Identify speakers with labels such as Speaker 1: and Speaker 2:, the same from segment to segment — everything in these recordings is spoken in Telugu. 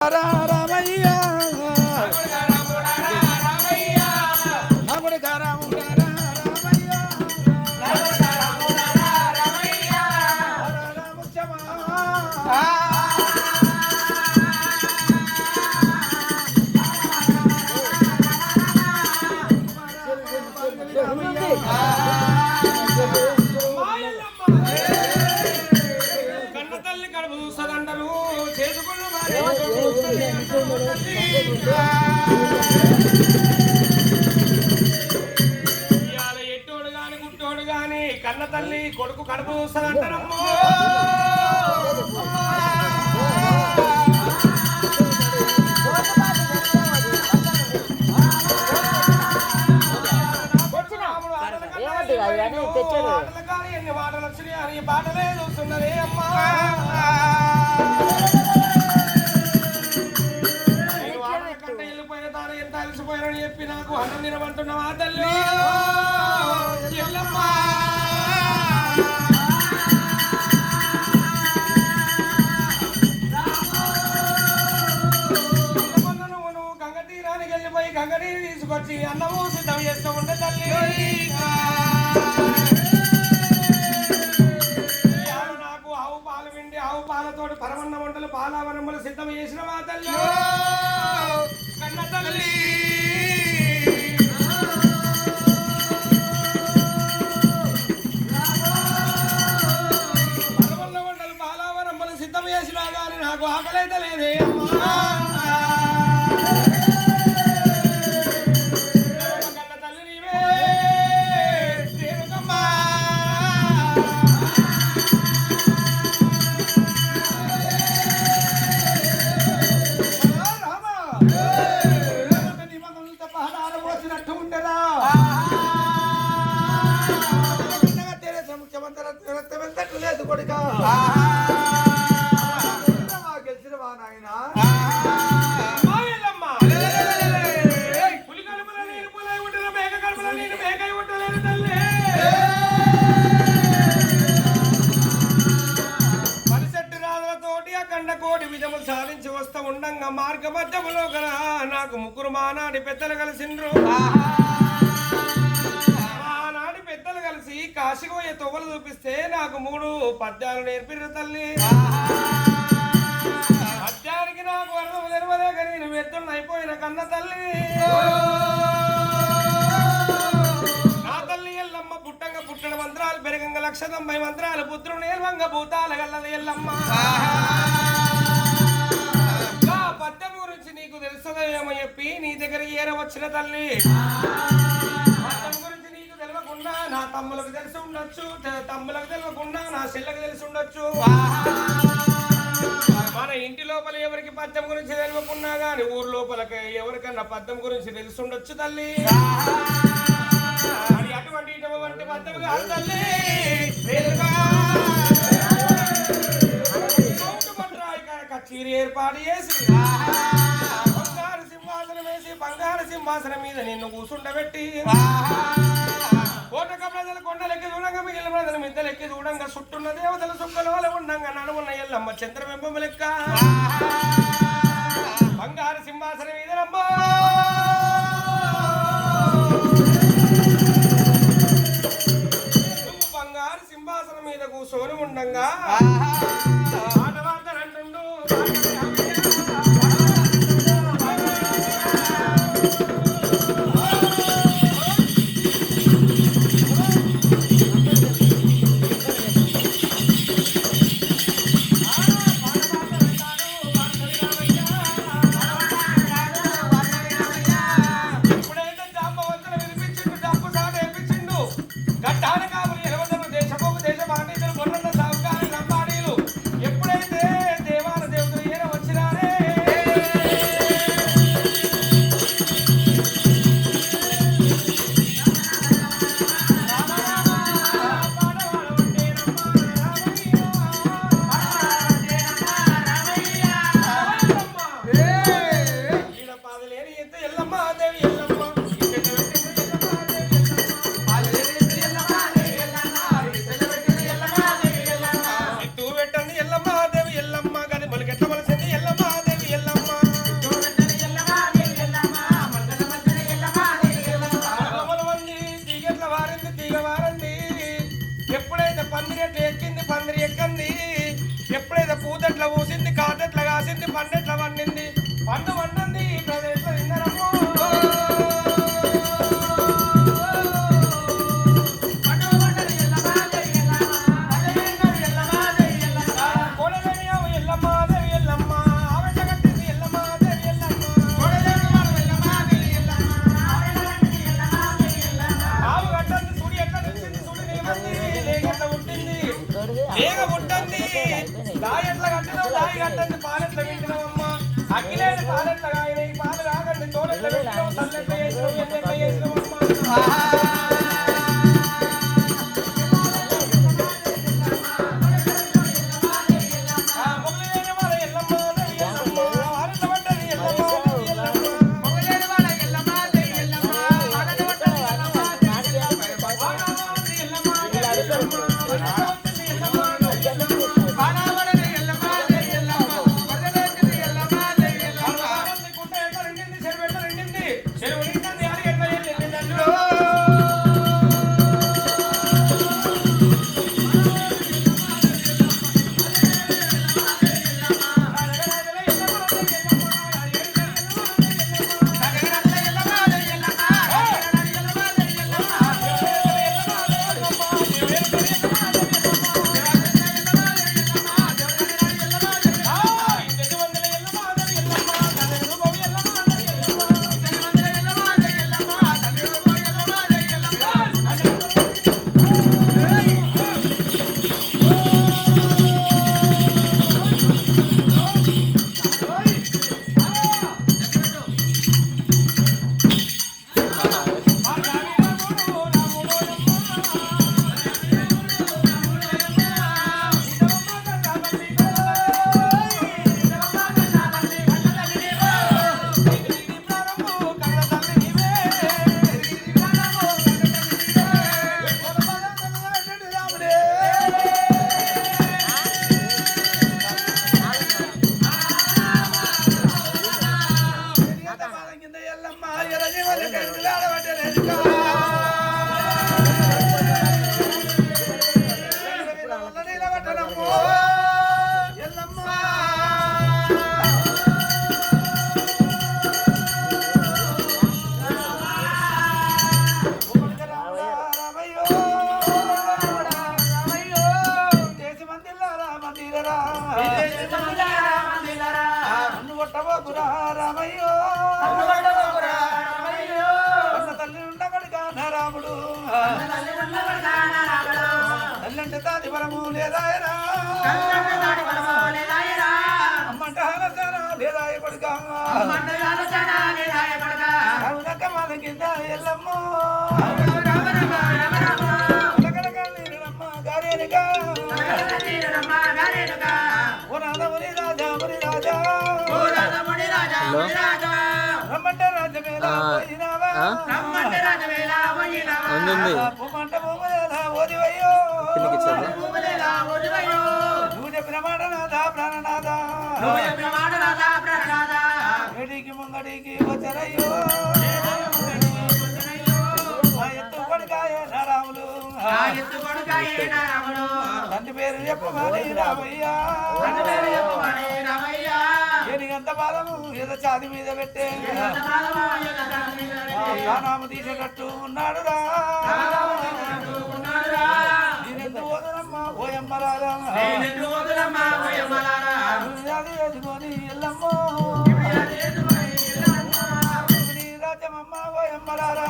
Speaker 1: రామయ్య ఎట్టోడు గాని గుట్టోడు గాని కన్న తల్లి కొడుకు కడుపు చూస్తారంటారమ్మో. ఎన్ని మాటలు వచ్చినాయి అని పాటలే చూస్తున్నదే అమ్మా. ఎంత అలసిపోయారని చెప్పి నాకు అన్నం తినమంటున్నావా తల్లి? నువ్వు గంగ తీరానికి వెళ్ళిపోయి గంగ నీరు తీసుకొచ్చి అన్నము సిద్ధం చేస్తూ ఉంటే తల్లి నాకు ఆవు పాలు విండి ఆవు పాలతోటి పరమన్న వంటలు పాలవనములు సిద్ధం చేసినవా తల్లి? కన్న తల్లి పరమన్న వంటలు పాలవనములు సిద్ధం చేసినా కానీ నాకు ఆకలైతే లేదే అమ్మా. సాధించి వస్తా ఉండంగా మార్గ మధ్యములో గల నాకు ముగ్గురు మానాడి పెద్దలు కలిసిండ్రు. ఆనాడి పెద్దలు కలిసి కాశీపోయే తొవ్వలు చూపిస్తే నాకు 3 పద్యాలు నేర్పిర్రు తల్లి. పద్యానికి నాకు అర్థం తెలియదే కానీ నేను ఎత్తున్న అయిపోయిన కన్న తల్లి. నా తల్లి ఎల్లమ్మ పుట్టంగా పుట్టడ మంత్రాలు పెరగంగా 190 మంత్రాలు పుత్రుడు ఏల్వంగ భూతాల గల్లది ఎల్లమ్మ. పద్యం గురించి నీకు తెలుసదేమో చెప్పి నీ దగ్గర ఏర వచ్చిన తల్లి. పద్యం గురించి నీకు తెలియకుండా నా తమ్ములకు తెలిసి ఉండొచ్చు, తమ్ములకు తెలియకుండా నా చెల్లెకు తెలిసి ఉండొచ్చు. మన ఇంటి లోపల ఎవరికి పద్యం గురించి తెలియకున్నా గాని ఊరు లోపలకి ఎవరికన్నా పద్యం గురించి తెలిసి ఉండొచ్చు తల్లి. అది అటువంటి ఇటువంటి పద్యం కాదు తల్లి. కచేరీ ఏర్పాటు చేసి బంగారు సింహాసనం వేసి బంగారు సింహాసనం మీద నిన్ను కూసుండబెట్టి కోటక ప్రజలు కొండలెక్కి చూడంగా మిగిలిన ప్రజలు మిద్దలెక్కి చూడంగా చుట్టున్న దేవతలు సుక్కల ఉండంగా నడుమున్న ఎల్లమ్మ చంద్రబింబం లెక్క బంగారు సింహాసనం మీద రమ్మా. బంగారు సింహాసనం మీద కూర్చొని ఉండంగా తిండి పండు వండంది ప్రదేశం తిన్నరమ్మో పాలెట్ల వింటున్నావమ్మా అగ్గిలేని పాలెట్ల కాయని పాలు కాకండి తోలెట్ల పెట్టినావు తల్లెట్ల చేసినావు ఎన్నెట్ల చేసినావమ్మా ముంగడికి ముంగడికి వచ్చరయ్యో తండ్రి పేరు చెప్పమని రామయ్యా ఎంత బాధము ఏదో చాది మీద పెట్టే నామ తీసేటట్టు ఉన్నాడు రా నేనెందు పోదునమ్మా పోయమ్మలారా వేసుకొని ఎల్లమ్మో రాజ్యమమ్మ పోయమ్మలారా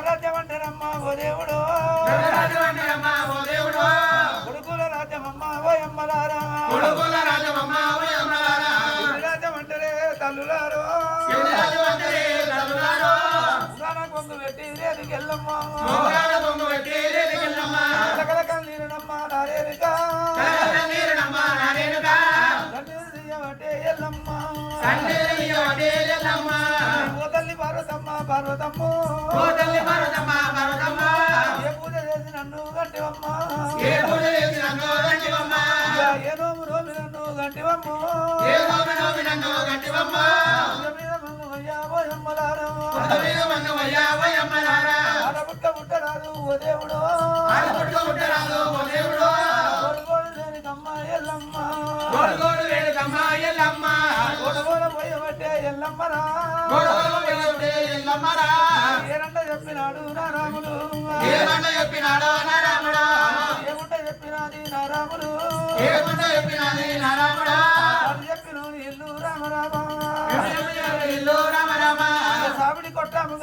Speaker 1: రాజ్యమంటారమ్మా ఓ దేవుడు కొడుకుల రాజ్యమమ్మ పోయమ్మలారా రాజ్యమంటారే తల్లులారో కొంగు పెట్టి రేదుకెళ్ళమ్మా కలకలకన్నీరునమ్మా నారేనుగా ఓ తల్లి పార్వతమ్మ పార్వతమ్మో ఏ పూజ చేసి నన్ను గంటివమ్మా ఏ నోము రోమి నన్ను గంటివమ్మో మీద మంగమయ్యా ఆడబుట్ట పుట్టరాదు ఓ దేవుడు కొడుకోడు లేని కమ్మ ఎల్లమ్మ ఎల్లమ్మరా ఏనంట చెప్పినాడు నా రాముడు ఏమంట చెప్పినాది నా రాముడు